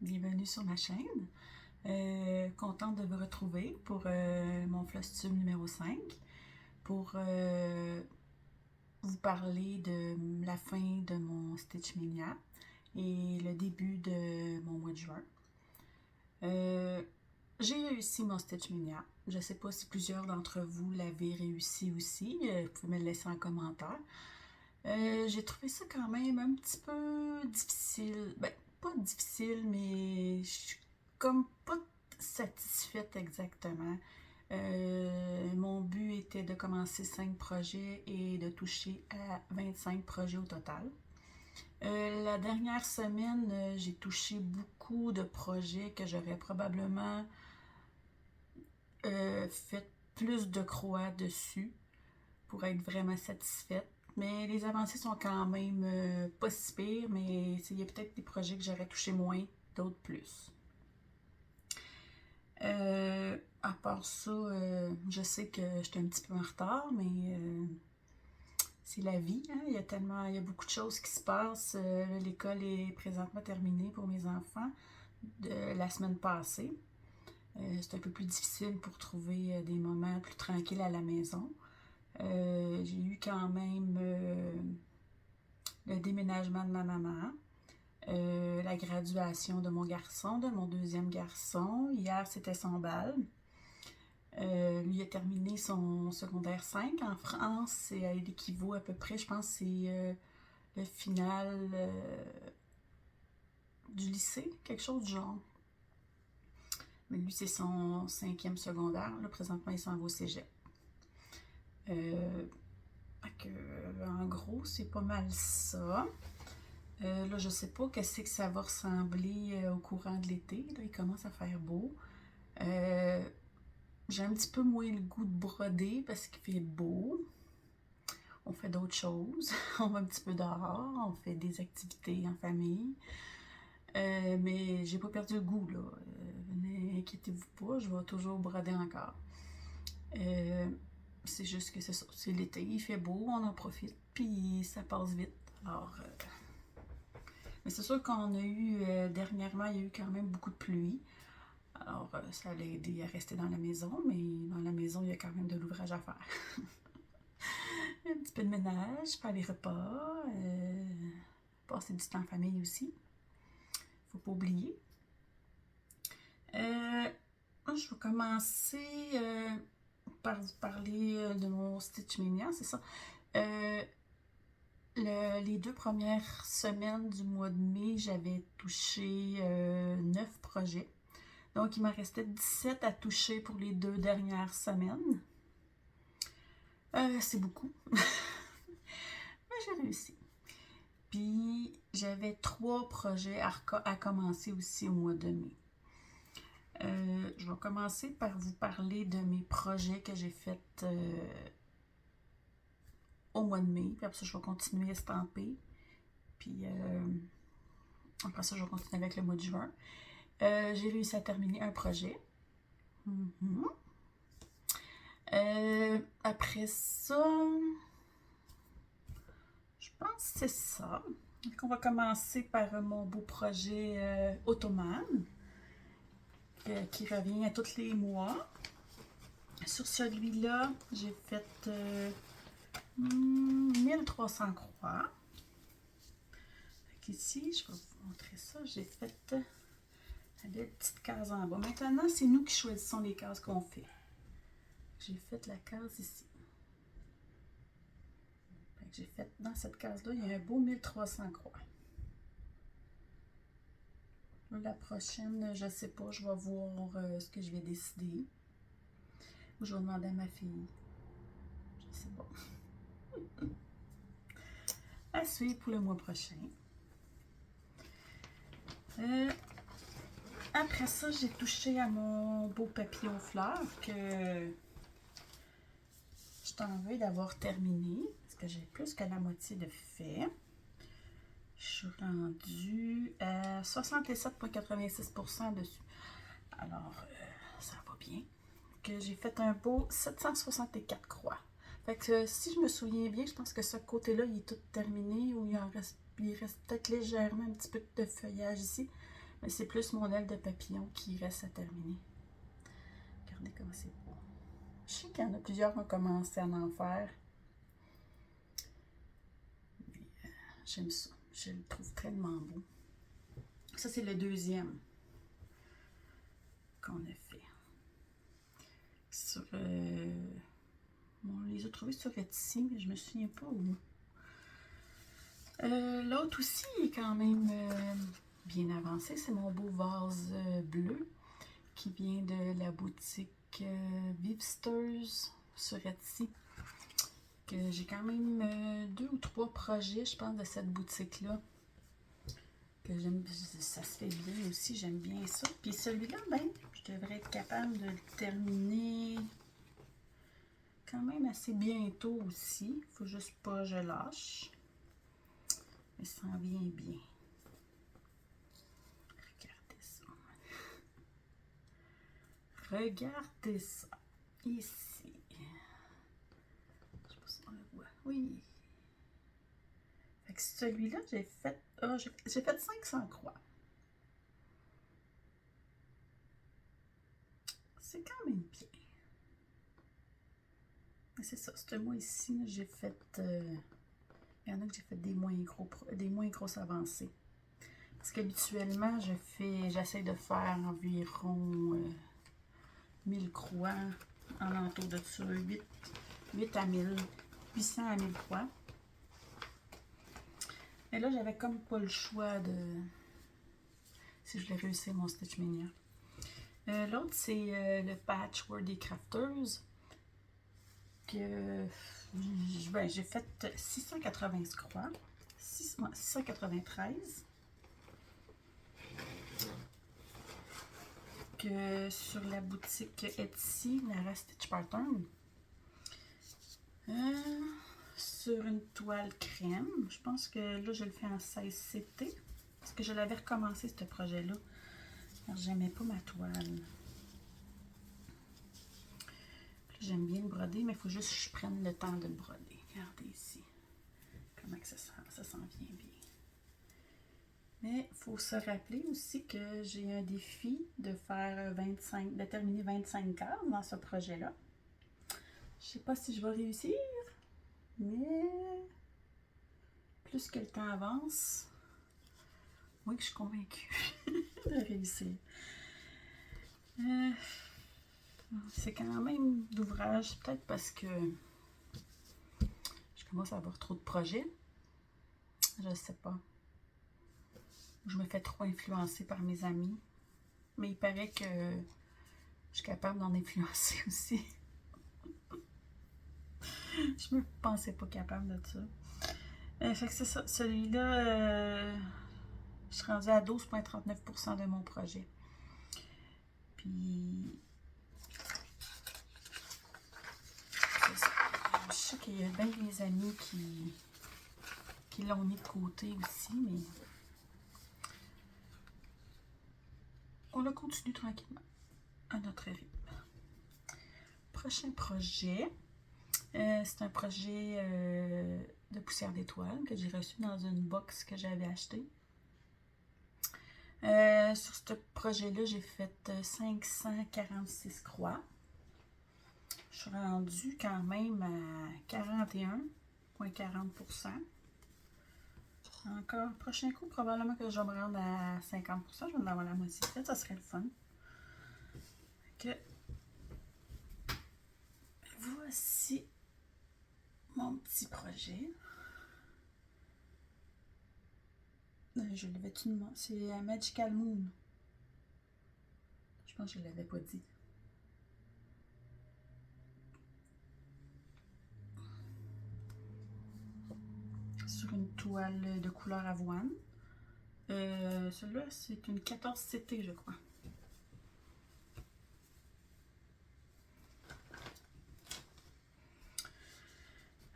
bienvenue sur ma chaîne. Contente de vous retrouver pour mon floss tube numéro 5 pour vous parler de la fin de mon Stitch Mania et le début de mon mois de juin. J'ai réussi mon Stitch Mania. Je ne sais pas si plusieurs d'entre vous l'avaient réussi aussi. Vous pouvez me le laisser en commentaire. J'ai trouvé ça quand même un petit peu difficile. Ben, pas difficile, mais je suis comme pas satisfaite exactement. Mon but était de commencer 5 projets et de toucher à 25 projets au total. La dernière semaine, j'ai touché beaucoup de projets que j'aurais probablement fait plus de croix dessus pour être vraiment satisfaite. Mais les avancées sont quand même pas si pires, mais il y a peut-être des projets que j'aurais touché moins, d'autres plus. À part ça, je sais que j'étais un petit peu en retard, mais c'est la vie, hein? Il y a beaucoup de choses qui se passent. L'école est présentement terminée pour mes enfants de la semaine passée. C'est un peu plus difficile pour trouver des moments plus tranquilles à la maison. J'ai eu quand même le déménagement de ma maman, la graduation de mon garçon, de mon deuxième garçon. Hier, c'était son bal. Lui a terminé son secondaire 5 en France. C'est l'équivaut à peu près, je pense, c'est le final du lycée, quelque chose du genre. Mais lui, c'est son 5e secondaire. Là, présentement, il s'en va au cégep. En gros, c'est pas mal ça. Là, je sais pas qu'est-ce que ça va ressembler au courant de l'été. Là, il commence à faire beau. J'ai un petit peu moins le goût de broder parce qu'il fait beau. On fait d'autres choses. On va un petit peu dehors. On fait des activités en famille. Mais j'ai pas perdu le goût, là. N'inquiétez-vous pas, je vais toujours broder encore. C'est juste que c'est ça. C'est l'été, il fait beau, on en profite, puis ça passe vite. Alors, mais c'est sûr qu'on a eu, dernièrement, il y a eu quand même beaucoup de pluie. Alors, ça l'a aidé à rester dans la maison, mais dans la maison, il y a quand même de l'ouvrage à faire. Un petit peu de ménage, faire les repas, passer du temps en famille aussi. Faut pas oublier. Je vais commencer par vous parler de mon Stitch Mania, c'est ça. Les 2 premières semaines du mois de mai, j'avais touché 9 projets. Donc, il m'en restait 17 à toucher pour les 2 dernières semaines. C'est beaucoup. Mais j'ai réussi. Puis, j'avais 3 projets à commencer aussi au mois de mai. Je vais commencer par vous parler de mes projets que j'ai faits au mois de mai. Puis après ça, je vais continuer à estamper. Puis après ça, je vais continuer avec le mois de juin. J'ai réussi à terminer un projet. Après ça, je pense que c'est ça. Donc, on va commencer par mon beau projet Ottomane qui revient à tous les mois. Sur celui-là, j'ai fait 1300 croix. Ici, je vais vous montrer ça. J'ai fait des petites cases en bas. Maintenant, c'est nous qui choisissons les cases qu'on fait. J'ai fait la case ici. J'ai fait dans cette case-là, il y a un beau 1300 croix. La prochaine, je ne sais pas, je vais voir ce que je vais décider. Ou je vais demander à ma fille. Je ne sais pas. À suivre pour le mois prochain. Après ça, j'ai touché à mon beau papillon fleur que je t'en veux d'avoir terminé parce que j'ai plus que la moitié de fait. Je suis rendue à 67,86% dessus. Alors, ça va bien. Que j'ai fait un beau 764 croix. Fait que si je me souviens bien, je pense que ce côté-là, il est tout terminé ou il reste peut-être légèrement un petit peu de feuillage ici. Mais c'est plus mon aile de papillon qui reste à terminer. Regardez comment c'est beau. Je sais qu'il y en a plusieurs qui ont commencé à en faire. J'aime ça. Je le trouve tellement beau. Ça, c'est le deuxième qu'on a fait. Sur, on les a trouvés sur Etsy, mais je me souviens pas où. L'autre aussi est quand même bien avancé. C'est mon beau vase bleu qui vient de la boutique Vivsters sur Etsy. J'ai quand même 2 ou 3 projets, je pense, de cette boutique-là. Que j'aime, ça se fait bien aussi, j'aime bien ça. Puis celui-là, ben, je devrais être capable de le terminer quand même assez bientôt aussi. Faut juste pas que je lâche. Mais ça en vient bien. Regardez ça. Regardez ça. Ici. Je sais pas si on le voit. Oui. Fait que celui-là, j'ai fait... Oh, j'ai fait 500 croix. C'est quand même bien. C'est ça, ce mois ici, j'ai fait... il y en a que j'ai fait des moins grosses avancées. Parce qu'habituellement, j'essaie de faire environ 1000 croix, en l'entour de ça, 8 à 1000, 800 à 1000 croix. Et là, j'avais comme pas le choix de... si je voulais réussir mon Stitch Mania. L'autre, c'est le Patchwork des Crafters. Que j'ai fait 680 croix. 693. Que sur la boutique Etsy, Nara Stitch Pattern. Sur une toile crème. Je pense que là, je le fais en 16 CT. Parce que je l'avais recommencé, ce projet-là. J'aimais pas ma toile. J'aime bien le broder, mais il faut juste que je prenne le temps de le broder. Regardez ici. Comment que ça s'en vient bien. Mais il faut se rappeler aussi que j'ai un défi de faire de terminer 25 cases dans ce projet-là. Je sais pas si je vais réussir, mais plus que le temps avance, moi que je suis convaincue de réussir. C'est quand même d'ouvrage, peut-être parce que je commence à avoir trop de projets. Je sais pas. Je me fais trop influencer par mes amis. Mais il paraît que je suis capable d'en influencer aussi. Je me pensais pas capable de ça. Fait que c'est ça. Celui-là, je suis rendue à 12,39% de mon projet. Puis, c'est ça. Je sais qu'il y a bien des amis qui l'ont mis de côté aussi, mais on le continue tranquillement à notre rythme. Prochain projet, c'est un projet de poussière d'étoiles que j'ai reçu dans une box que j'avais achetée. Sur ce projet-là, j'ai fait 546 croix. Je suis rendue quand même à 41,40%. Encore, prochain coup, probablement que je vais me rendre à 50%. Je vais en avoir la moitié faite, ça serait le fun. Que voici mon petit projet. Je l'avais-tu demandé? C'est Magical Moon. Je pense que je ne l'avais pas dit. Sur une toile de couleur avoine. Celui-là, c'est une 14 CT, je crois.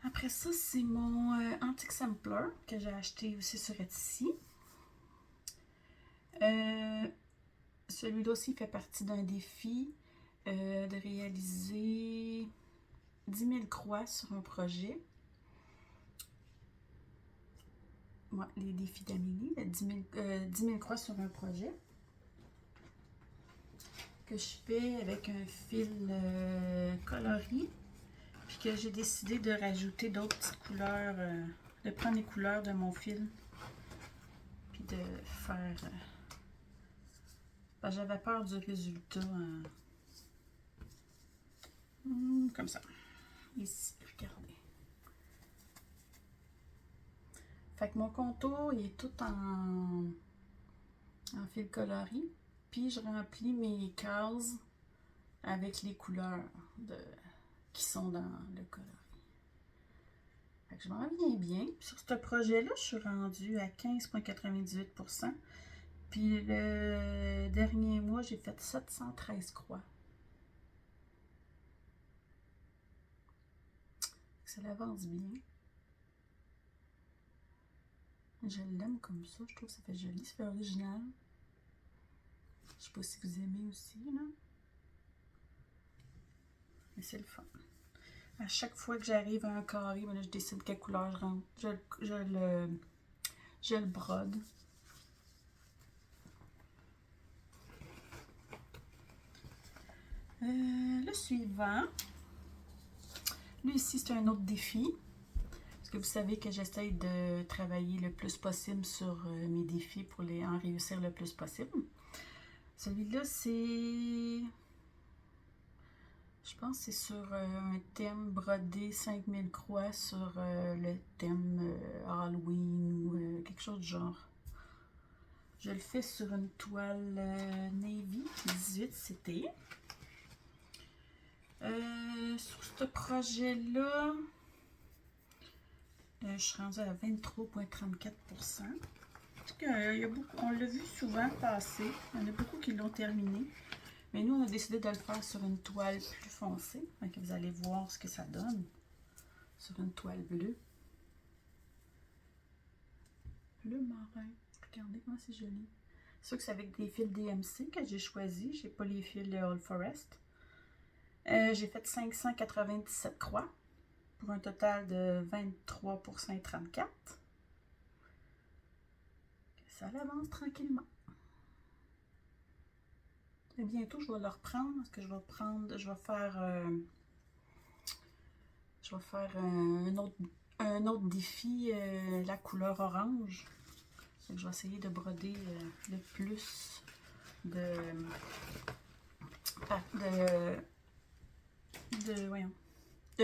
Après ça, c'est mon Antique Sampler que j'ai acheté aussi sur Etsy. Celui-là aussi fait partie d'un défi de réaliser 10 000 croix sur un projet. Ouais, les défis d'Amélie, 10 000 croix sur un projet. que je fais avec un fil coloris. Puis que j'ai décidé de rajouter d'autres petites couleurs, de prendre les couleurs de mon fil. Puis de faire... j'avais peur du résultat. Comme ça. Ici, regardez. Fait que mon contour il est tout en fil coloris. Puis je remplis mes cases avec les couleurs qui sont dans le coloris. Fait que je m'en viens bien. Sur ce projet-là, je suis rendue à 15,98%. Puis le dernier mois, j'ai fait 713 croix. Ça avance bien. Je l'aime comme ça. Je trouve que ça fait joli. Ça fait original. Je sais pas si vous aimez aussi, là. Mais c'est le fun. À chaque fois que j'arrive à un carré, ben là, je décide quelle couleur je rentre. Je le brode. Le suivant. Lui ici, c'est un autre défi. Parce que vous savez que j'essaie de travailler le plus possible sur mes défis pour en réussir le plus possible. Celui-là, c'est... Je pense que c'est sur un thème brodé 5000 croix sur le thème Halloween ou quelque chose du genre. Je le fais sur une toile Navy 18 CT. Sur ce projet-là, je suis rendue à 23,34%. On l'a vu souvent passer. Il y en a beaucoup qui l'ont terminé. Mais nous, on a décidé de le faire sur une toile plus foncée. Donc, vous allez voir ce que ça donne sur une toile bleue. Bleu marin. Regardez comment c'est joli. C'est sûr que c'est avec des fils DMC que j'ai choisi. J'ai pas les fils de All Forest. J'ai fait 597 croix pour un total de 23,34%. Ça avance tranquillement. Et bientôt, je vais le reprendre parce que je vais faire un autre défi, la couleur orange. Donc, je vais essayer de broder le plus de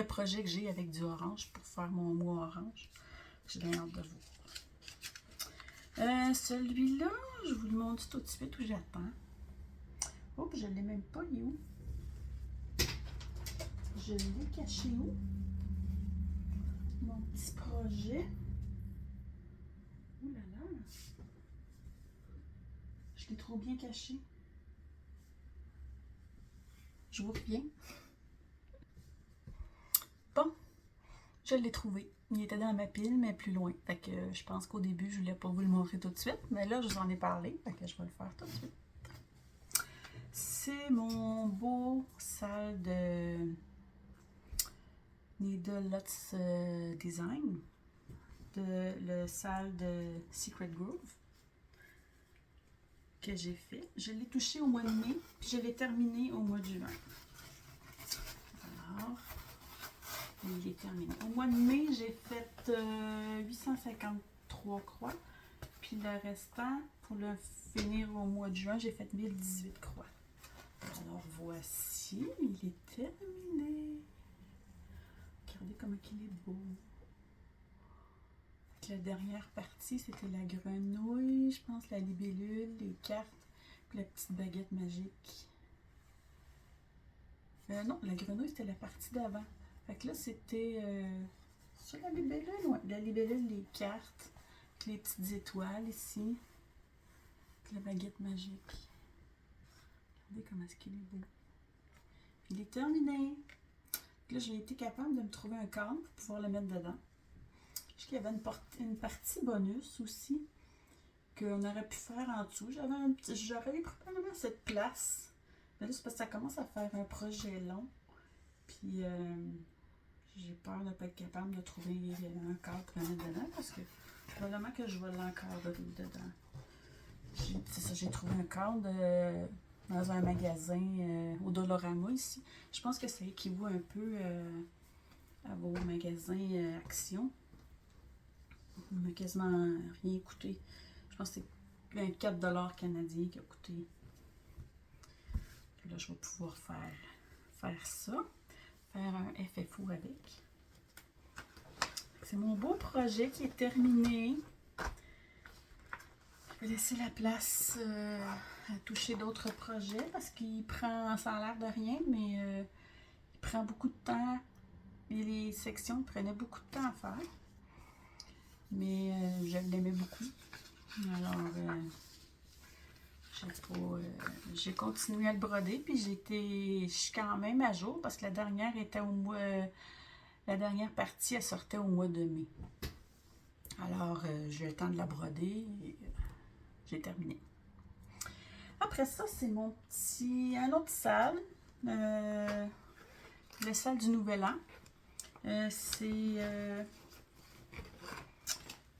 projets que j'ai avec du orange pour faire mon mois orange. J'ai bien hâte de voir. Celui-là, je vous le montre tout de suite où j'attends. Oh, je ne l'ai même pas, il est où? Je l'ai caché où? Mon petit projet. Ouh là là! Je l'ai trop bien caché. Je vous reviens. Bon, je l'ai trouvé. Il était dans ma pile, mais plus loin. Fait que je pense qu'au début, je ne voulais pas vous le montrer tout de suite. Mais là, je vous en ai parlé. Fait que je vais le faire tout de suite. C'est mon beau salle de Needle Lots Design. Le salle de Secret Groove que j'ai fait. Je l'ai touché au mois de mai, puis je l'ai terminé au mois de juin. Alors, il est terminé. Au mois de mai, j'ai fait 853 croix, puis le restant, pour le finir au mois de juin, j'ai fait 1018 croix. Alors voici, il est terminé. Regardez comment il est beau. La dernière partie, c'était la grenouille, je pense, la libellule, les cartes, puis la petite baguette magique. Non, la grenouille, c'était la partie d'avant. Fait que là, c'était sur la libellule, ouais. La libellule, les cartes, les petites étoiles ici, puis la baguette magique. Regardez comment est-ce qu'il est beau. Puis il est terminé. Là, j'ai été capable de me trouver un cadre pour pouvoir le mettre dedans. Je sais qu'il y avait une partie bonus aussi qu'on aurait pu faire en dessous. J'aurais eu probablement cette place. Mais là, c'est parce que ça commence à faire un projet long. Puis, j'ai peur de ne pas être capable de trouver un cadre pour le mettre dedans parce que probablement que je vais l'encadrer dedans. C'est ça, j'ai trouvé un cadre dans un magasin au Dollarama ici. Je pense que ça équivaut un peu à vos magasins Action. Il m'a quasiment rien coûté. Je pense que c'est 24 $ canadiens qui a coûté. Là, je vais pouvoir faire ça. Faire un FFO avec. C'est mon beau projet qui est terminé. Je vais laisser la place à toucher d'autres projets parce qu'il prend, ça a l'air de rien, mais il prend beaucoup de temps. Et les sections prenaient beaucoup de temps à faire. Mais je l'aimais beaucoup. Alors, j'ai continué à le broder, puis je suis quand même à jour parce que la dernière était au mois, la dernière partie, elle sortait au mois de mai. Alors, j'ai eu le temps de la broder et j'ai terminé. Après ça, c'est un autre salle, la salle du Nouvel An. C'est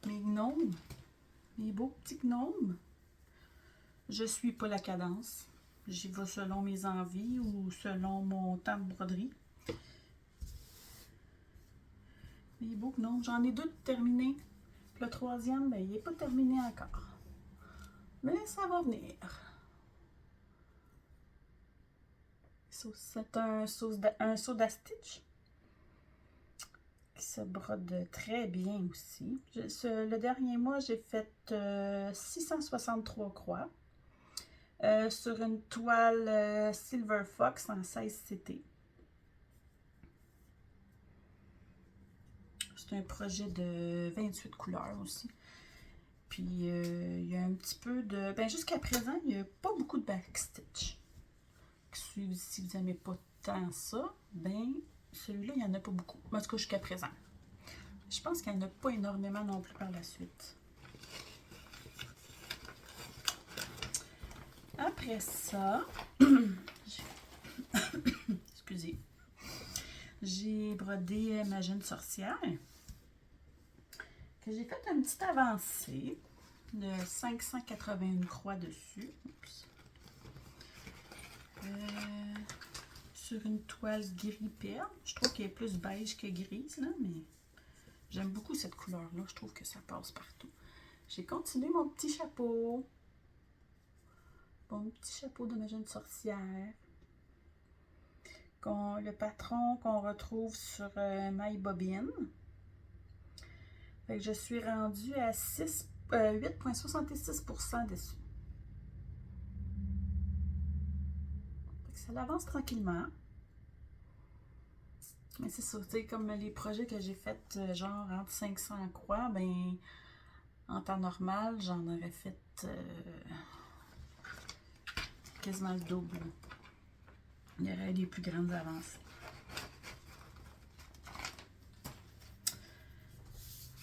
mes gnomes, mes beaux petits gnomes. Je suis pas la cadence. J'y vais selon mes envies ou selon mon temps de broderie. Mes beaux gnomes. J'en ai 2 terminés. Puis le troisième, ben, il n'est pas terminé encore. Mais ça va venir. C'est un soda stitch qui se brode très bien aussi. Le dernier mois, j'ai fait 663 croix sur une toile Silver Fox en 16 CT. C'est un projet de 28 couleurs aussi. Puis il y a un petit peu de... Ben jusqu'à présent, il n'y a pas beaucoup de backstitch. Si vous n'aimez pas tant ça, ben celui-là, il n'y en a pas beaucoup. En tout cas, jusqu'à présent. Je pense qu'il n'y en a pas énormément non plus par la suite. Après ça, excusez, j'ai brodé ma jeune sorcière, que j'ai fait une petite avancée de 581 croix dessus. Sur une toile gris perle. Je trouve qu'elle est plus beige que grise, là, mais j'aime beaucoup cette couleur-là. Je trouve que ça passe partout. J'ai continué mon petit chapeau. Mon petit chapeau de ma jeune sorcière. Le patron qu'on retrouve sur My Bobbine. Fait que je suis rendue à 8,66% dessus. Fait que ça avance tranquillement. Mais c'est ça, tu sais, comme les projets que j'ai fait genre entre 500 croix, ben en temps normal, j'en aurais fait quasiment le double. Il y aurait des plus grandes avancées.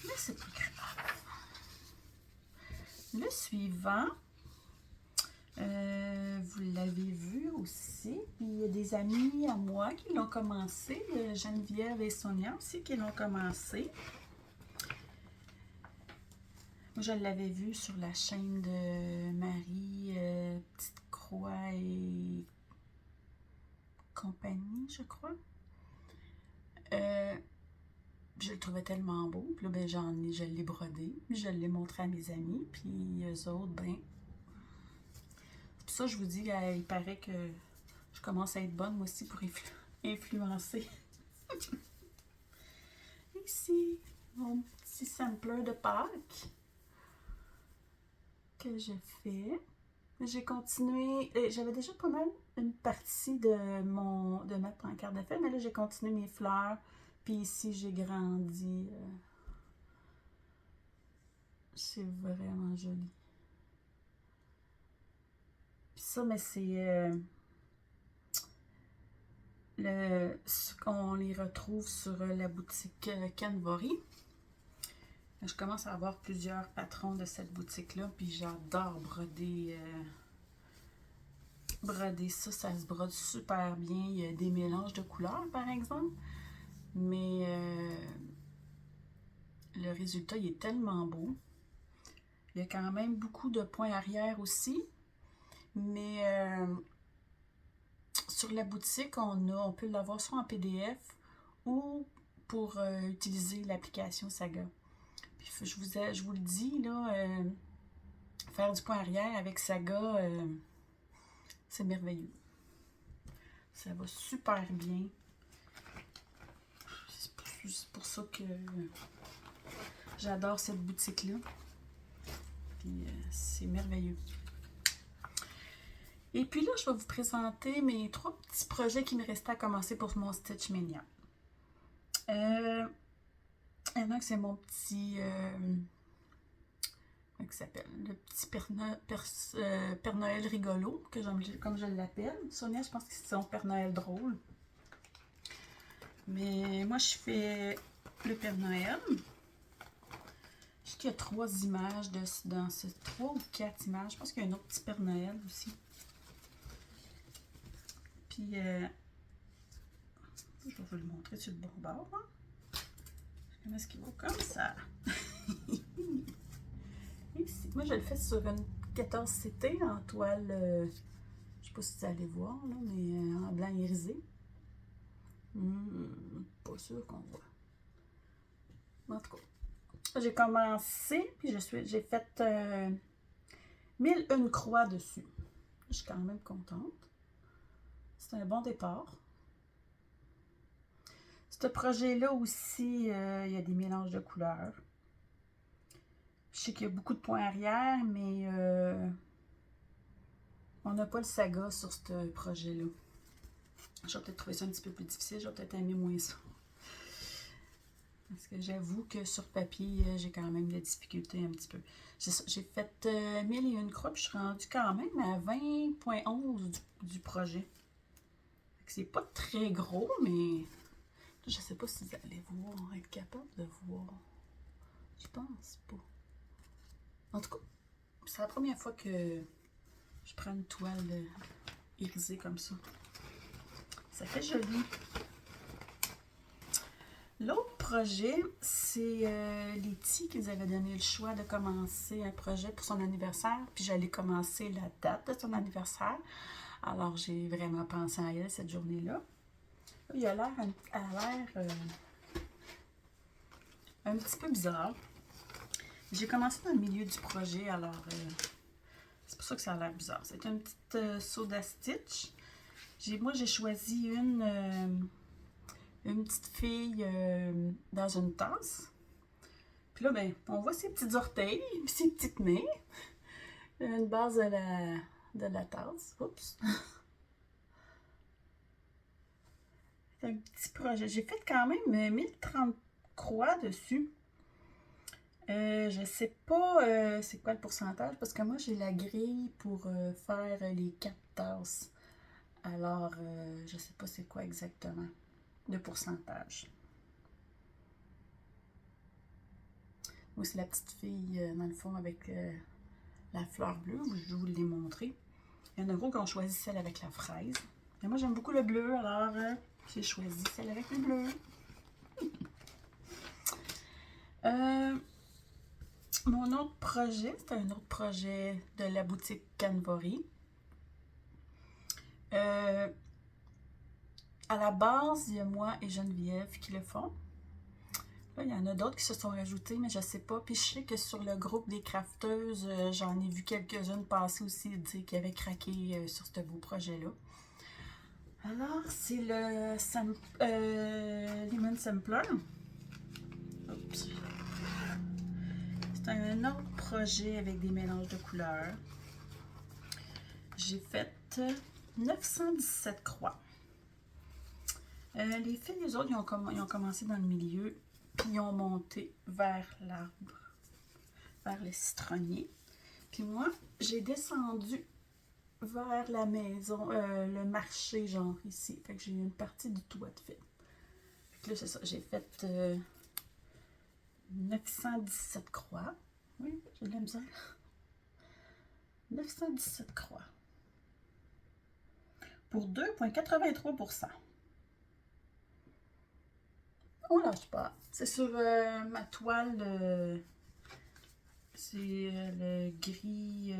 Mais c'est pas grave. Le suivant, vous l'avez vu aussi. Il y a des amis à moi qui l'ont commencé. Geneviève et Sonia aussi qui l'ont commencé. Moi, je l'avais vu sur la chaîne de Marie Petite Croix et compagnie, je crois. Je le trouvais tellement beau. Puis là, ben, je l'ai brodé. Je l'ai montré à mes amis. Puis eux autres, ben... C'est pour ça que je vous dis, il paraît que je commence à être bonne, moi aussi, pour influencer. Ici, mon petit sampler de Pâques que je fais. J'ai continué, j'avais déjà pas mal une partie de ma pancarte de fête, mais là j'ai continué mes fleurs, puis ici j'ai grandi. C'est vraiment joli. Puis ça, mais c'est on les retrouve sur la boutique Canvory. Je commence à avoir plusieurs patrons de cette boutique-là, puis j'adore broder ça, ça se brode super bien. Il y a des mélanges de couleurs, par exemple, mais le résultat, il est tellement beau. Il y a quand même beaucoup de points arrière aussi, mais sur la boutique, on peut l'avoir soit en PDF ou pour utiliser l'application Saga. Puis je vous le dis, là, faire du point arrière avec Saga, c'est merveilleux. Ça va super bien. C'est pour ça que j'adore cette boutique-là. Puis c'est merveilleux. Et puis là, je vais vous présenter mes 3 petits projets qui me restaient à commencer pour mon Stitch Mania. Il y en a que c'est mon petit... comment il s'appelle? Le petit Père Noël rigolo, comme je l'appelle. Sonia, je pense que c'est son Père Noël drôle. Mais moi, je fais le Père Noël. Je sais qu'il y a 3 images dans ces 3 ou 4 images. Je pense qu'il y a un autre petit Père Noël aussi. Puis, je vais vous le montrer sur le bon bord. Hein? Comment est-ce qu'il va comme ça? Ici. Moi, je le fais sur une 14CT en toile, je ne sais pas si vous allez voir, là, mais en blanc irisé. Pas sûr qu'on voit. En tout cas, j'ai commencé, puis j'ai fait 1001 croix dessus. Je suis quand même contente. C'est un bon départ. Ce projet-là aussi, il y a des mélanges de couleurs. Je sais qu'il y a beaucoup de points arrière, mais on n'a pas le Saga sur ce projet-là. Je vais peut-être trouver ça un petit peu plus difficile. Je vais peut-être aimer moins ça. Parce que j'avoue que sur papier, j'ai quand même des difficultés un petit peu. J'ai fait 1001 croix, puis je suis rendue quand même à 20.11 du projet. C'est pas très gros, mais je sais pas si vous allez voir, être capable de voir. Je pense pas. En tout cas, c'est la première fois que je prends une toile irisée comme ça. Ça fait joli. L'autre projet, c'est Letty qui nous avait donné le choix de commencer un projet pour son anniversaire. Puis j'allais commencer la date de son anniversaire. Alors j'ai vraiment pensé à elle cette journée-là. Il a l'air un petit peu bizarre. J'ai commencé dans le milieu du projet, alors c'est pour ça que ça a l'air bizarre. C'est une petite soda stitch. Moi, j'ai choisi une petite fille dans une tasse. Puis là, ben, on voit ses petits orteils, puis ses petites mains. Une base de la tasse. Oups. C'est un petit projet. J'ai fait quand même 1030 croix dessus. Je sais pas c'est quoi le pourcentage, parce que moi, j'ai la grille pour faire les 4 tasses. Alors, je sais pas c'est quoi exactement le pourcentage. Moi, c'est la petite fille, dans le fond, avec la fleur bleue. Je vous l'ai montré. Il y en a gros qui ont choisi celle avec la fraise. Mais moi, j'aime beaucoup le bleu, alors j'ai choisi celle avec le bleu. Mon autre projet, c'est un autre projet de la boutique Canvory. À la base, il y a moi et Geneviève qui le font. Là, il y en a d'autres qui se sont rajoutés, mais je sais pas. Puis je sais que sur le groupe des crafteuses, j'en ai vu quelques-unes passer aussi, dire qu'ils avaient craqué sur ce beau projet-là. Alors, c'est le Lemon Sampler. Oups. C'est un autre projet avec des mélanges de couleurs. J'ai fait 917 croix. Les filles, les autres, ils ont commencé dans le milieu, puis ils ont monté vers l'arbre, vers le citronnier. Puis moi, j'ai descendu vers la maison, le marché, genre ici. Fait que j'ai une partie du toit de fait. Fait que là, c'est ça, j'ai fait 917 croix. Oui, j'ai de la misère. 917 croix. Pour 2,83%. On lâche pas. C'est sur ma toile, c'est le gris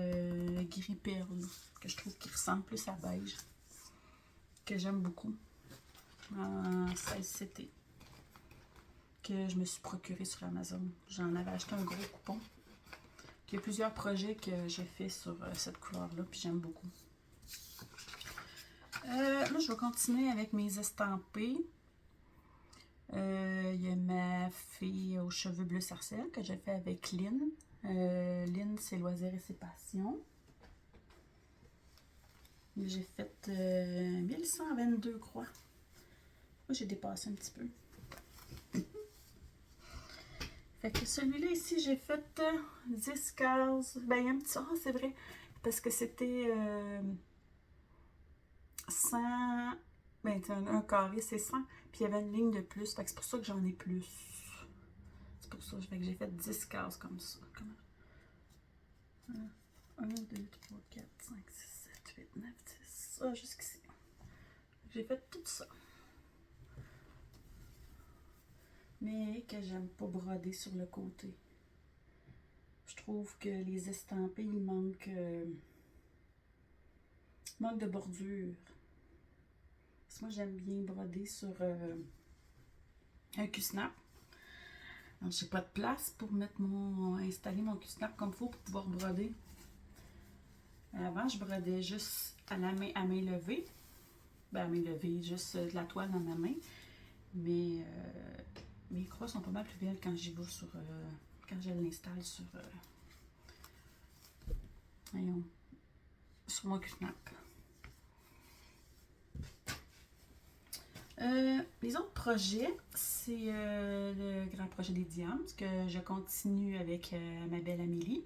perle, que je trouve qui ressemble plus à beige. que j'aime beaucoup en 16CT que je me suis procuré sur Amazon. J'en avais acheté un gros coupon. Il y a plusieurs projets que j'ai fait sur cette couleur-là, puis j'aime beaucoup. Là, je vais continuer avec mes estampés. Il y a ma fille aux cheveux bleu sarcelle que j'ai fait avec Lynn. Lynn, c'est Loisirs et ses passions. J'ai fait 1122 croix. Moi, j'ai dépassé un petit peu. Fait que celui-là ici, j'ai fait 10 cases. Ben, il y a un petit... Ah, c'est vrai. Parce que c'était 100... Ben, un carré, c'est 100. Puis il y avait une ligne de plus. Fait que c'est pour ça que j'en ai plus. C'est pour ça que j'ai fait 10 cases comme ça. 1, 2, 3, 4, 5, 6, 7, 8, 9, 10. Ah, jusqu'ici. J'ai fait tout ça. Mais que j'aime pas broder sur le côté. Je trouve que les estampés, il manque de bordure. Parce que moi, j'aime bien broder sur un Q-snap. Donc, j'ai pas de place pour installer mon Q-snap comme il faut pour pouvoir broder. Avant, je brodais juste à main levée. Ben, à main levée, juste de la toile dans ma main. Mais mes croix sont pas mal plus belles quand j'y vais quand je l'installe sur mon Q-snap. Les autres projets, c'est le grand projet des diamants, que je continue avec ma belle Amélie,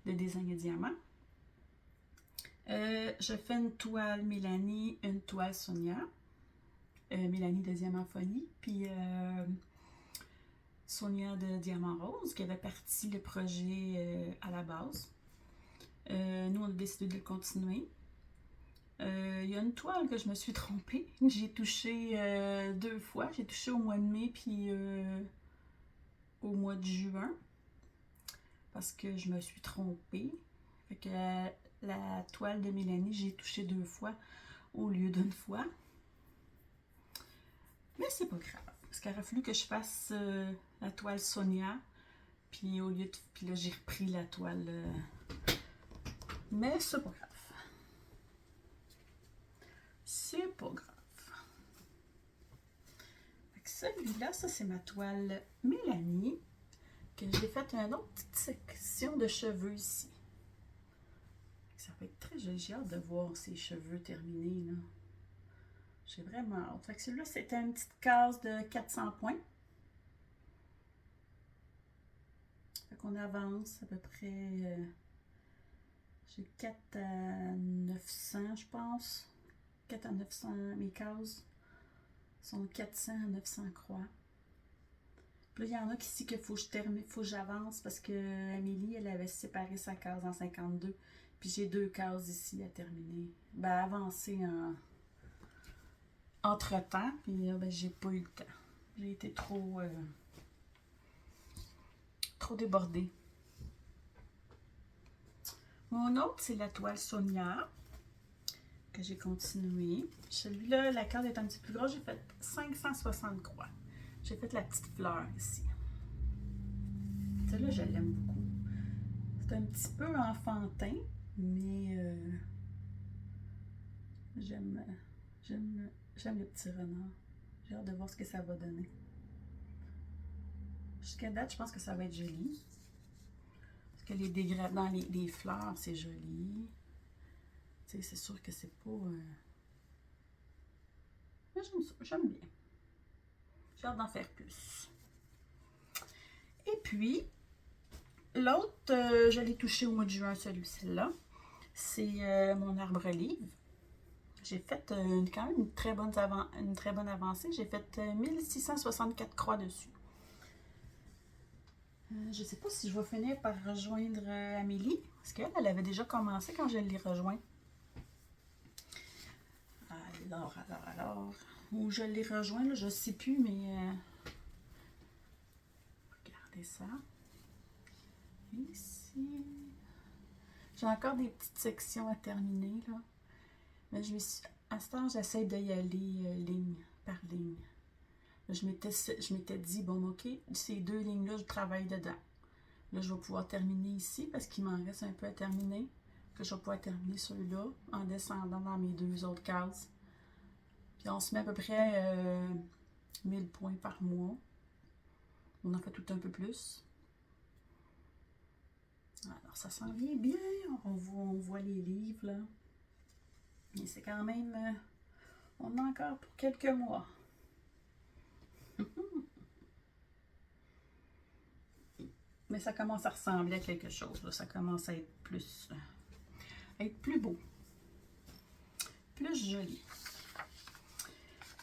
de Design et Diamants. Je fais une toile Mélanie, une toile Sonia. Mélanie de Diamantphonie, puis Sonia de Diamant Rose, qui avait parti le projet à la base. Nous, on a décidé de le continuer. Il y a une toile que je me suis trompée. J'ai touché 2 fois. J'ai touché au mois de mai puis au mois de juin. Parce que je me suis trompée. Fait que la toile de Mélanie, j'ai touché 2 fois au lieu d'une fois. Mais c'est pas grave. Parce qu'il aurait fallu que je fasse la toile Sonia. Puis au lieu de. Puis là, j'ai repris la toile. Mais c'est pas grave. C'est pas grave. Celui-là, ça c'est ma toile Mélanie, que j'ai fait une autre petite section de cheveux ici. Ça va être très joli. J'ai hâte de voir ces cheveux terminés, là. J'ai vraiment hâte. Fait que celui-là, c'était une petite case de 400 points. Fait qu'on avance à peu près... j'ai 4 à 900, je pense. 4 à 900, mes cases sont 400 à 900 croix. Puis là, il y en a ici qu'il faut que je termine, faut que j'avance parce que Amélie, elle avait séparé sa case en 52. Puis j'ai 2 cases ici à terminer. Ben, avancer entre-temps. Puis là, ben, j'ai pas eu le temps. J'ai été trop débordée. Mon autre, c'est la toile Sonia, que j'ai continué. Celui-là, la case est un petit peu plus grosse. J'ai fait 560 croix. J'ai fait la petite fleur ici. Celle-là, je l'aime beaucoup. C'est un petit peu enfantin, mais j'aime le petit renard. J'ai hâte de voir ce que ça va donner. Jusqu'à date, je pense que ça va être joli. Parce que les dégradants, les fleurs, c'est joli. Tu sais, c'est sûr que c'est pas... Mais j'aime ça, j'aime bien. J'ai hâte d'en faire plus. Et puis, l'autre, je l'ai touché au mois de juin, celui-là. C'est mon arbre-livre. J'ai fait quand même une très bonne avancée. J'ai fait 1664 croix dessus. Je ne sais pas si je vais finir par rejoindre Amélie, parce qu'elle avait déjà commencé quand je l'ai rejoint. Alors, où je l'ai rejoint, là, je ne sais plus, mais regardez ça. Ici, j'ai encore des petites sections à terminer, là. Mais je me suis à ce temps, j'essaie d'y aller ligne par ligne. Je m'étais dit, bon, ok, ces 2 lignes-là, je travaille dedans. Là, je vais pouvoir terminer ici parce qu'il m'en reste un peu à terminer. Que je vais pouvoir terminer ceux-là en descendant dans mes 2 autres cases. Puis on se met à peu près 1000 points par mois. On en fait tout un peu plus. Alors, ça s'en vient bien. On voit les livres, là. Mais c'est quand même... on a encore pour quelques mois. Mais ça commence à ressembler à quelque chose. Là. Ça commence à être plus beau. Plus joli.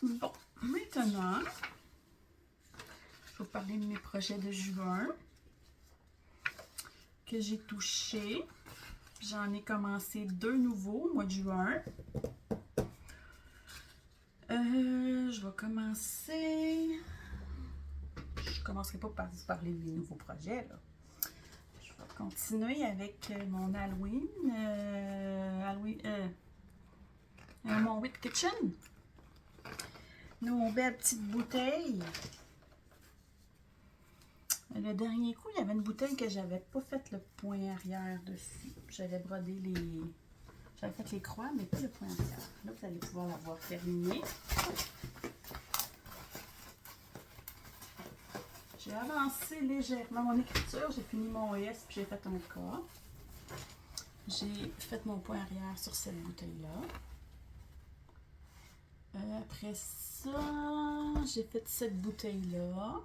Bon, maintenant, je vais vous parler de mes projets de juin que j'ai touchés. J'en ai commencé 2 nouveaux au mois de juin. Je vais commencer... Je ne commencerai pas par vous parler de mes nouveaux projets. Là. Je vais continuer avec mon Halloween. Mon Wit Kitchen. Nos belles petites bouteilles. Le dernier coup, il y avait une bouteille que j'avais pas fait le point arrière dessus. J'avais brodé les... J'avais fait les croix, mais pas le point arrière. Là, vous allez pouvoir l'avoir terminé. J'ai avancé légèrement mon écriture. J'ai fini mon S puis j'ai fait un K. J'ai fait mon point arrière sur cette bouteille-là. Après ça, j'ai fait cette bouteille-là.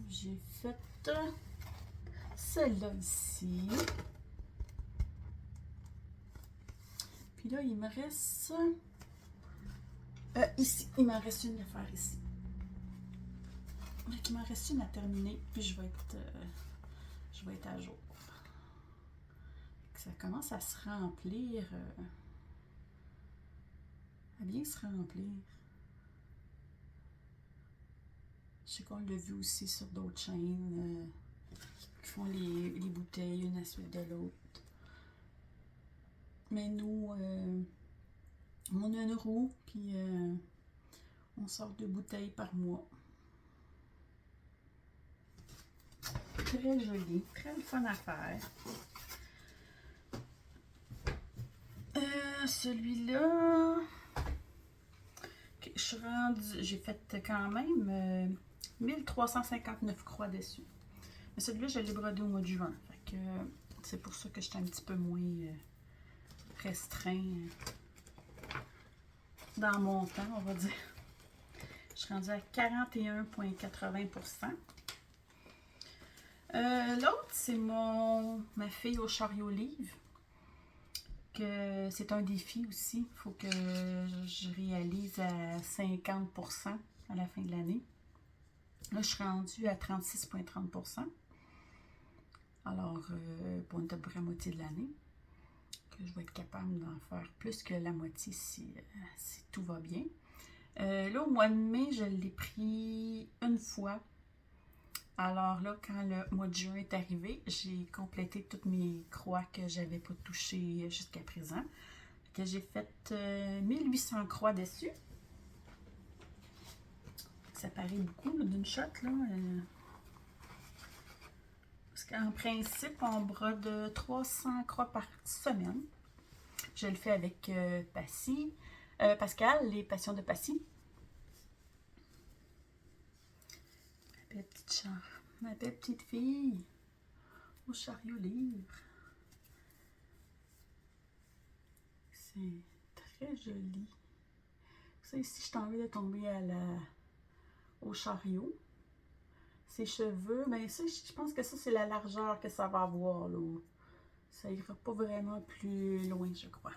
J'ai fait celle-là ici. Puis là, il me reste ici. Il m'en reste une à faire ici. Donc, il m'en reste une à terminer. Puis je vais être à jour. Ça commence à se remplir. À bien se remplir. Je sais qu'on l'a vu aussi sur d'autres chaînes qui font les bouteilles une à la suite de l'autre. Mais nous, on a une roue, puis on sort 2 bouteilles par mois. Très joli, très fun à faire. Celui-là, okay, je suis rendue, j'ai fait quand même 1359 croix dessus. Mais celui-là, je l'ai brodé au mois de juin. Fait que c'est pour ça que j'étais un petit peu moins restreint dans mon temps, on va dire. Je suis rendue à 41,80%. L'autre, c'est ma fille au chariot livre. Que c'est un défi aussi. Il faut que je réalise à 50% à la fin de l'année. Là, je suis rendue à 36,30%. Alors, pour une à peu près la moitié de l'année, que je vais être capable d'en faire plus que la moitié si tout va bien. Là, au mois de mai, je l'ai pris une fois. Alors là, quand le mois de juin est arrivé, j'ai complété toutes mes croix que j'avais pas touchées jusqu'à présent. Que j'ai fait 1800 croix dessus. Ça paraît beaucoup d'une shot, là. Parce qu'en principe, on brode 300 croix par semaine. Je le fais avec Pascal, les passions de Passy. Ma belle petite char, ma belle petite fille au chariot livre. C'est très joli. Ça ici, je t'ai envie de tomber au chariot. Ses cheveux, mais ça, je pense que ça, c'est la largeur que ça va avoir, là. Ça ira pas vraiment plus loin, je crois.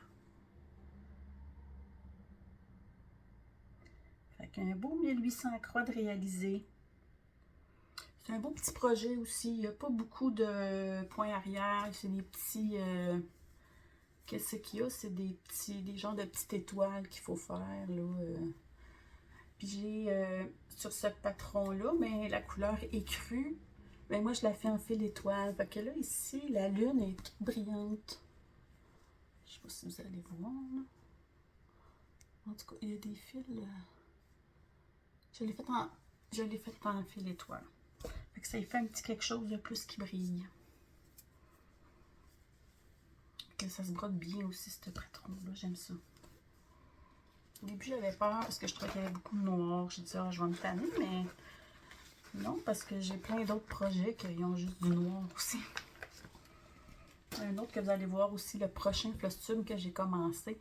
Fait qu'un beau 1800 croix de réaliser. C'est un beau petit projet aussi. Il n'y a pas beaucoup de points arrière. C'est des petits... qu'est-ce qu'il y a? C'est des genres de petites étoiles qu'il faut faire, là. Puis j'ai sur ce patron-là, mais la couleur écrue. Mais moi, je la fais en fil étoile. Fait que là, ici, la lune est toute brillante. Je sais pas si vous allez voir, là. En tout cas, il y a des fils. Je l'ai fait en fil étoile. Fait que ça y fait un petit quelque chose de plus qui brille. Que ça se brode bien aussi, ce patron-là. J'aime ça. Au début, j'avais peur parce que je trouvais qu'il y avait beaucoup de noir. J'ai dit, ah, je vais me tanner, mais non, parce que j'ai plein d'autres projets qui ont juste du noir aussi. Un autre que vous allez voir aussi, le prochain costume que j'ai commencé,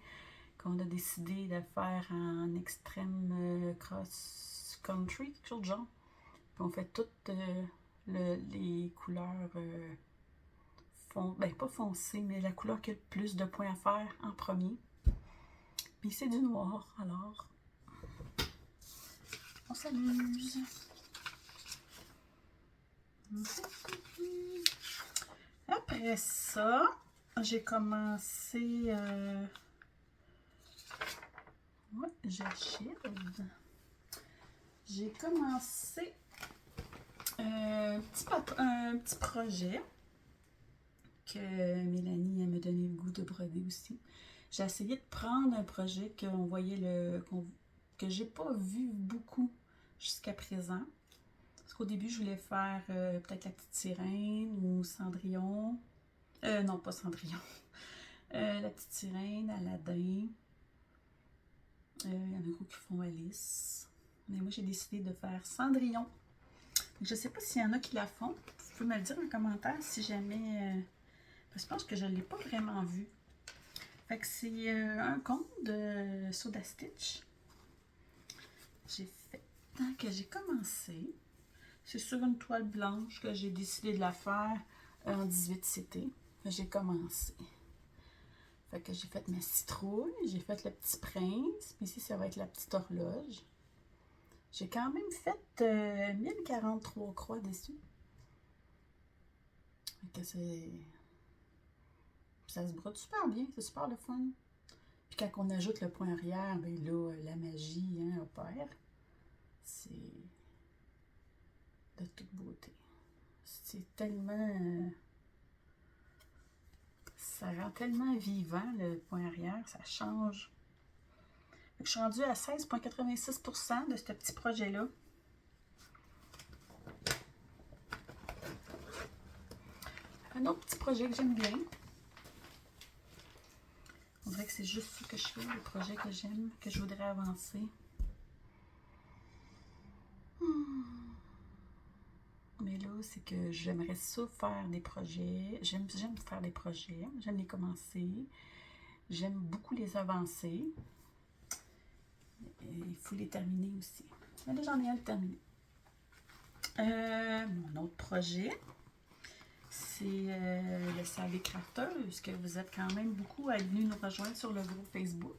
qu'on a décidé de faire en extrême cross-country, quelque chose de genre. Puis on fait toutes les couleurs, ben pas foncées, mais la couleur qui a le plus de points à faire en premier. Puis c'est du noir, alors on s'amuse. Après ça, j'ai commencé... ouais, j'achète. J'ai commencé un petit projet que Mélanie elle me donné le goût de broder aussi. J'ai essayé de prendre un projet qu'on voyait que j'ai pas vu beaucoup jusqu'à présent. Parce qu'au début, je voulais faire peut-être la petite sirène ou Cendrillon. Non, pas Cendrillon. La petite sirène, Aladdin. Il y en a beaucoup qui font Alice. Mais moi, j'ai décidé de faire Cendrillon. Je ne sais pas s'il y en a qui la font. Vous pouvez me le dire en commentaire si jamais... parce que je pense que je ne l'ai pas vraiment vu. Fait que c'est un conte de Soda Stitch. J'ai fait... que j'ai commencé. C'est sur une toile blanche que j'ai décidé de la faire en 18 CT. J'ai commencé. Fait que j'ai fait ma citrouille, j'ai fait le petit prince, puis ici ça va être la petite horloge. J'ai quand même fait 1043 croix dessus. Fait que ça se brode super bien, c'est super le fun. Puis quand on ajoute le point arrière, ben là, la magie opère. C'est de toute beauté. C'est tellement... ça rend tellement vivant le point arrière, ça change. Je suis rendue à 16,86% de ce petit projet-là. Un autre petit projet que j'aime bien. On dirait que c'est juste ça que je fais, le projet que j'aime, que je voudrais avancer. Mais là, c'est que j'aimerais ça faire des projets. J'aime faire des projets. J'aime les commencer. J'aime beaucoup les avancer. Et il faut les terminer aussi. Mais là, j'en ai un de terminé. Mon autre projet, c'est le Savvy Crafter, puisque vous êtes quand même beaucoup à venir nous rejoindre sur le groupe Facebook.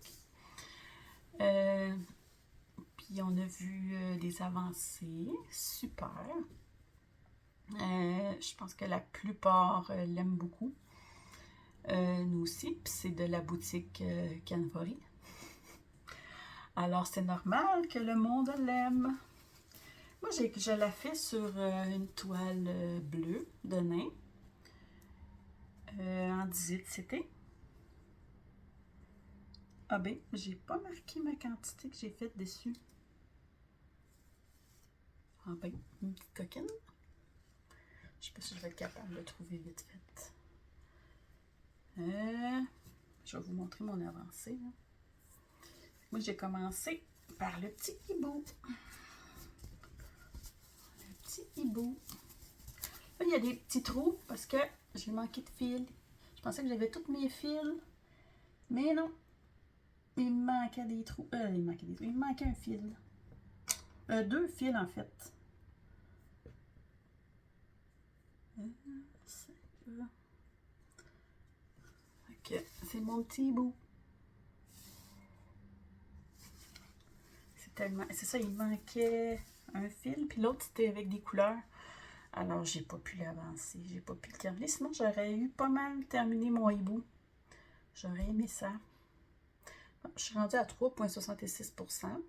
Puis on a vu des avancées. Super. Je pense que la plupart l'aiment beaucoup. Nous aussi, puis c'est de la boutique Canvory. Alors c'est normal que le monde l'aime. Moi, je la fais sur une toile bleue de nain en 18 CT. Ah ben, j'ai pas marqué ma quantité que j'ai faite dessus. Ah ben, une petite coquine. Je sais pas si je vais être capable de le trouver vite fait. Je vais vous montrer mon avancée. Là. Moi, j'ai commencé par le petit hibou. Le petit hibou. Là, il y a des petits trous parce que j'ai manqué de fil. Je pensais que j'avais tous mes fils. Mais non. Il me manquait des trous. Il me manquait un fil. 2 fils en fait. Ok, c'est mon petit hibou. C'est tellement... C'est ça, il manquait un fil. Puis l'autre, c'était avec des couleurs. Alors, j'ai pas pu l'avancer. J'ai pas pu le terminer. Sinon, j'aurais eu pas mal terminé mon hibou. J'aurais aimé ça. Bon, je suis rendue à 3,66%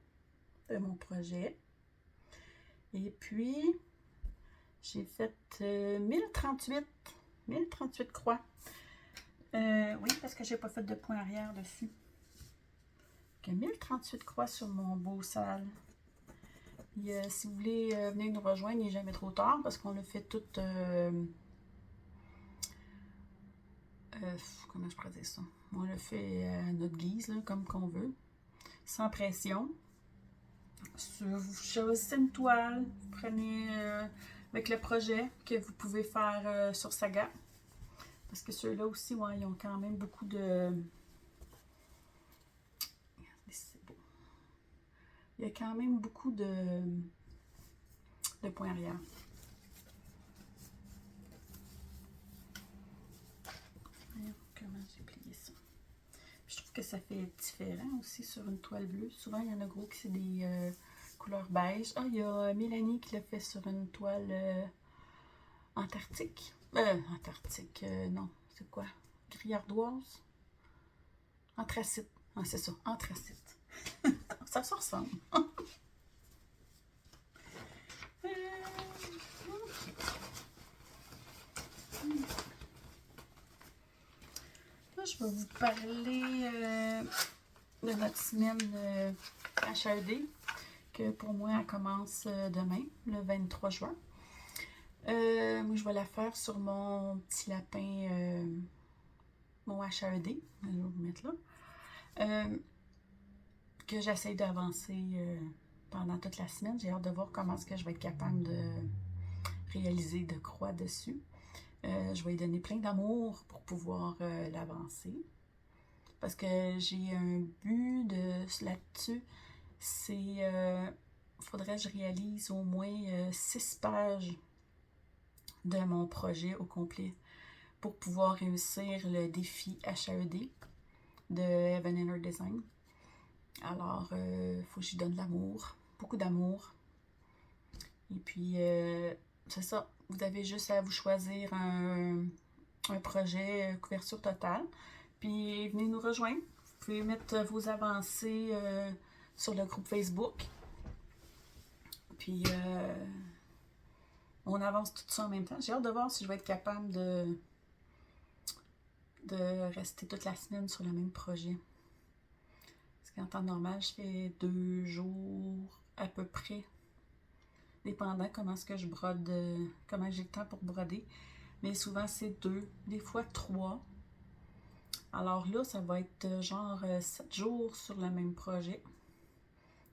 de mon projet. Et puis, j'ai fait 1038 croix. Oui, parce que j'ai pas fait de point arrière dessus. Donc, 1038 croix sur mon beau sale. Puis, si vous voulez venir nous rejoindre, il n'est jamais trop tard parce qu'on a fait tout. Comment je pourrais dire ça? On le fait à notre guise, là, comme qu'on veut. Sans pression. Vous choisissez une toile, vous prenez avec le projet que vous pouvez faire sur Saga. Parce que ceux-là aussi, ouais, ils ont quand même beaucoup de... C'est beau. Il y a quand même beaucoup de points arrière. Comment j'ai plié ça? Puis je trouve que ça fait différent aussi sur une toile bleue. Souvent, il y en a gros qui c'est des couleurs beige. Ah, il y a Mélanie qui l'a fait sur une toile antarctique. Antarctique, non, c'est quoi? Gris ardoise? Anthracite. Ah, c'est ça, anthracite. Ça se ressemble. Là, je vais vous parler de notre semaine HAED, que pour moi, elle commence demain, le 23 juin. Moi, je vais la faire sur mon petit lapin, mon HAED. Je vais vous mettre là. Que j'essaie d'avancer pendant toute la semaine. J'ai hâte de voir comment est-ce que je vais être capable de réaliser de croix dessus. Je vais lui donner plein d'amour pour pouvoir l'avancer. Parce que j'ai un but là-dessus. C'est... faudrait que je réalise au moins 6 pages de mon projet au complet pour pouvoir réussir le défi HAED de Heaven Inner Design. Alors, il faut que j'y donne de l'amour, beaucoup d'amour. Et puis, c'est ça. Vous avez juste à vous choisir un projet couverture totale. Puis, venez nous rejoindre. Vous pouvez mettre vos avancées sur le groupe Facebook. Puis, on avance tout ça en même temps. J'ai hâte de voir si je vais être capable de rester toute la semaine sur le même projet. Parce qu'en temps normal, je fais 2 jours à peu près. Dépendant comment est-ce que je brode, comment j'ai le temps pour broder. Mais souvent, c'est 2, des fois 3. Alors là, ça va être genre 7 jours sur le même projet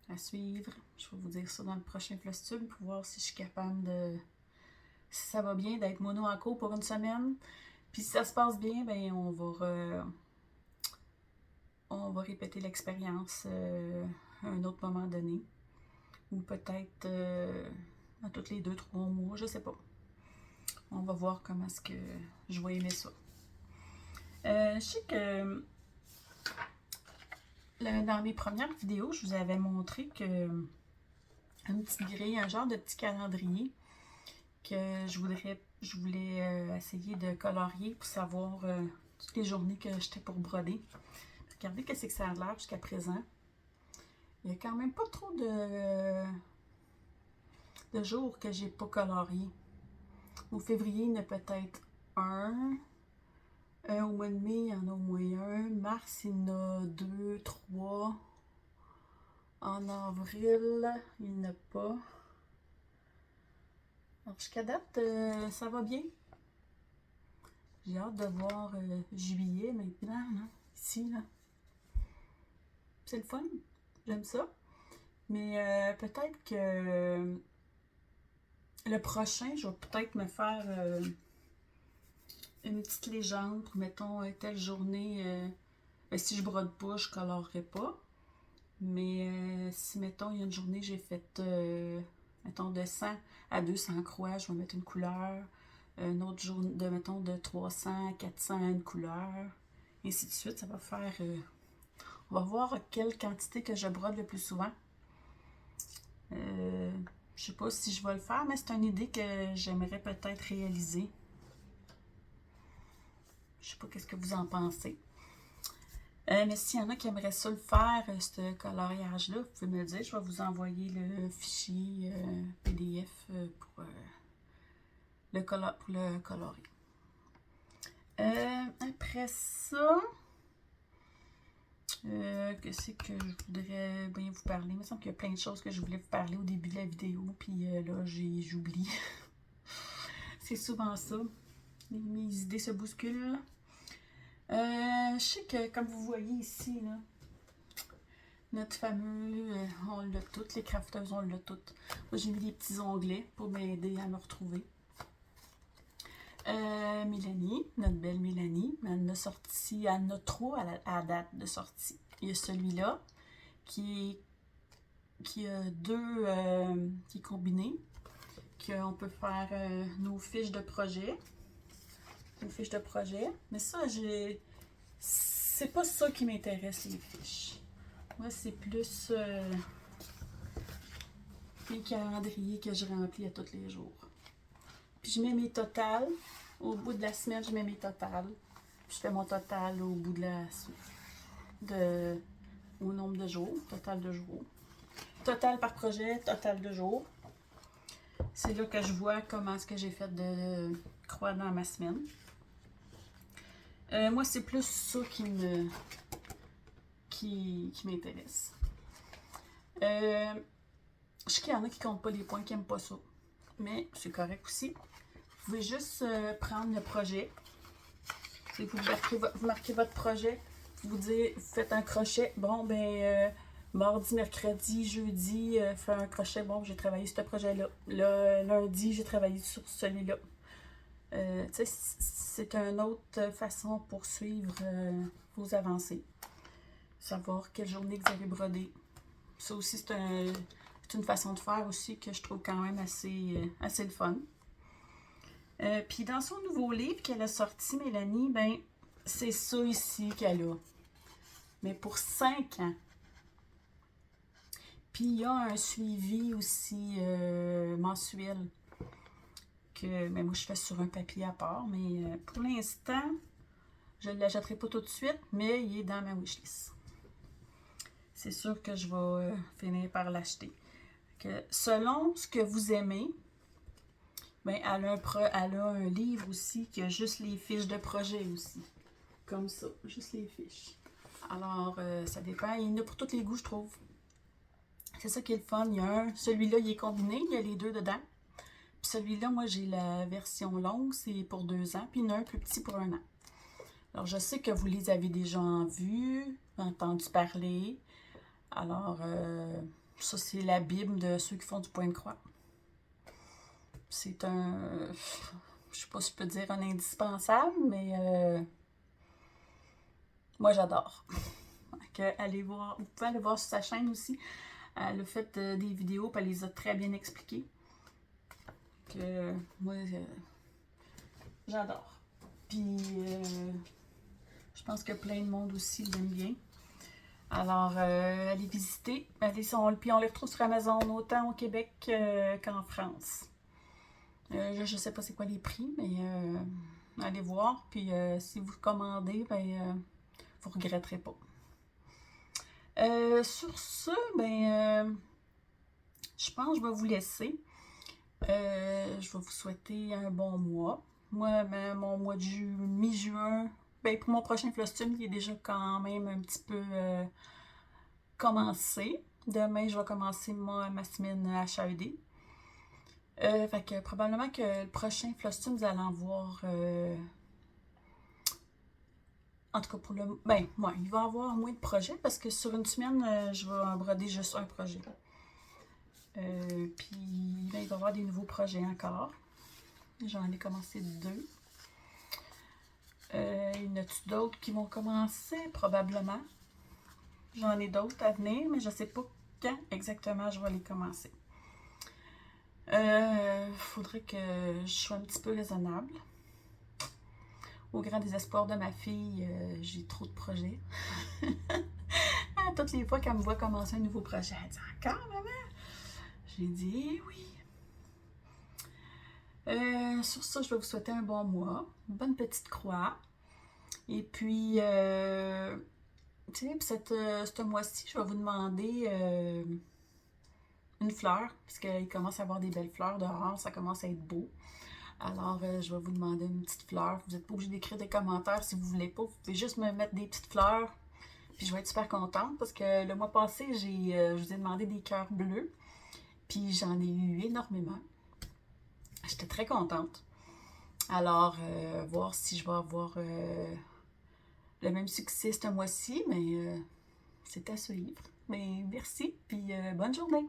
à suivre. Je vais vous dire ça dans le prochain Flostube pour voir si je suis capable de... Si ça va bien d'être mono en cours pour une semaine. Puis si ça se passe bien, ben on va répéter l'expérience à un autre moment donné. Ou peut-être à tous les 2-3 mois, je sais pas. On va voir comment est-ce que je vais aimer ça. Je sais que dans mes premières vidéos, je vous avais montré que une petite grille, un genre de petit calendrier que je voulais essayer de colorier pour savoir toutes les journées que j'étais pour broder. Regardez qu'est-ce que ça a l'air jusqu'à présent. Il y a quand même pas trop de jours que j'ai pas colorié. Au février, il y en a peut-être un. Au mois de mai, il y en a au moins un. Mars, il y en a 2, 3. En avril, il n'y en a pas. Alors, jusqu'à date, ça va bien. J'ai hâte de voir juillet maintenant, là, ici. Là. C'est le fun. J'aime ça. Mais peut-être que le prochain, je vais peut-être me faire une petite légende pour, mettons, telle journée. Si je brode pas, je colorerai pas. Mais si, mettons, il y a une journée, j'ai fait, mettons, de 100 à 200 croix, je vais mettre une couleur. Une autre journée, mettons, de 300 à 400, une couleur. Et ainsi de suite, ça va faire... on va voir quelle quantité que je brode le plus souvent. Je sais pas si je vais le faire, mais c'est une idée que j'aimerais peut-être réaliser. Je sais pas qu'est-ce que vous en pensez. Mais s'il y en a qui aimeraient ça le faire, ce coloriage-là, vous pouvez me le dire. Je vais vous envoyer le fichier PDF pour le colorer. Après ça, qu'est-ce que je voudrais bien vous parler? Il me semble qu'il y a plein de choses que je voulais vous parler au début de la vidéo, puis là, j'oublie. C'est souvent ça. Mes idées se bousculent. Je sais que, comme vous voyez ici, là, notre fameux, on l'a toutes, les crafteuses, on l'a toutes. Moi, j'ai mis des petits onglets pour m'aider à me retrouver. Mélanie, notre belle Mélanie, elle a sorti, elle en a trois à date de sortie. Il y a celui-là qui a deux qui est combiné, qu'on peut faire nos fiches de projet. Nos fiches de projet. Mais ça, c'est pas ça qui m'intéresse, les fiches. Moi, c'est plus les calendriers que je remplis à tous les jours. Puis je mets mes totales. Au bout de la semaine, je mets mes totales. Puis je fais mon total au bout au nombre de jours. Total de jours. Total par projet, total de jours. C'est là que je vois comment est-ce que j'ai fait de croix dans ma semaine. Moi, c'est plus ça qui m'intéresse. Je sais qu'il y en a qui comptent pas les points, qui n'aiment pas ça. Mais c'est correct aussi. Vous pouvez juste prendre le projet. Vous marquez votre projet. Vous faites un crochet. Bon, ben, mardi, mercredi, jeudi, faire un crochet. Bon, j'ai travaillé sur ce projet-là. Lundi, j'ai travaillé sur celui-là. C'est une autre façon pour suivre vos avancées. Savoir quelle journée vous avez brodé. Ça aussi, c'est une façon de faire aussi que je trouve quand même assez le fun. Puis dans son nouveau livre qu'elle a sorti, Mélanie, ben c'est ça ici qu'elle a. Mais pour 5 ans. Puis il y a un suivi aussi mensuel que moi je fais sur un papier à part. Mais pour l'instant, je ne l'achèterai pas tout de suite, mais il est dans ma wishlist. C'est sûr que je vais finir par l'acheter. Selon ce que vous aimez, ben, elle a un livre aussi qui a juste les fiches de projet aussi. Comme ça, juste les fiches. Alors, ça dépend. Il y en a pour tous les goûts, je trouve. C'est ça qui est le fun. Il y a celui-là, il est combiné, il y a les deux dedans. Puis celui-là, moi, j'ai la version longue, c'est pour 2 ans. Puis il y en a un plus petit pour 1 an. Alors, je sais que vous les avez déjà vus, entendu parler. Alors, ça, c'est la Bible de ceux qui font du point de croix. C'est je sais pas si je peux dire un indispensable, mais moi j'adore. Allez voir, vous pouvez aller voir sur sa chaîne aussi. Elle a fait des vidéos, puis elle les a très bien expliquées. Moi, j'adore. Puis, je pense que plein de monde aussi l'aime bien. Alors, allez visiter. Puis on les retrouve sur Amazon autant au Québec qu'en France. Je ne sais pas c'est quoi les prix, mais allez voir. Puis si vous commandez, ben, vous ne regretterez pas. Sur ce, ben, je pense que je vais vous laisser. Je vais vous souhaiter un bon mois. Moi, ben, mon mois de mi-juin, ben, pour mon prochain Flostum, il est déjà quand même un petit peu commencé. Demain, je vais commencer ma semaine HAED. Fait que probablement que le prochain Flostum, vous allez en voir. En tout cas, pour le. Ben, ouais, il va y avoir moins de projets parce que sur une semaine, je vais broder juste un projet. Puis là, il va y avoir des nouveaux projets encore. J'en ai commencé 2. Il y en a-tu d'autres qui vont commencer? Probablement. J'en ai d'autres à venir, mais je ne sais pas quand exactement je vais les commencer. Faudrait que je sois un petit peu raisonnable. Au grand désespoir de ma fille, j'ai trop de projets. Toutes les fois qu'elle me voit commencer un nouveau projet, elle dit « Encore, maman? » J'ai dit « Oui. » Sur ça, je vais vous souhaiter un bon mois, une bonne petite croix. Et puis, tu sais, ce mois-ci, je vais vous demander une fleur, parce qu'il commence à avoir des belles fleurs dehors, ça commence à être beau. Alors, je vais vous demander une petite fleur. Vous n'êtes pas obligé d'écrire des commentaires si vous voulez pas. Vous pouvez juste me mettre des petites fleurs. Puis je vais être super contente parce que le mois passé, je vous ai demandé des cœurs bleus. Puis j'en ai eu énormément. J'étais très contente. Alors, voir si je vais avoir le même succès ce mois-ci, mais c'est à suivre. Mais merci, puis bonne journée!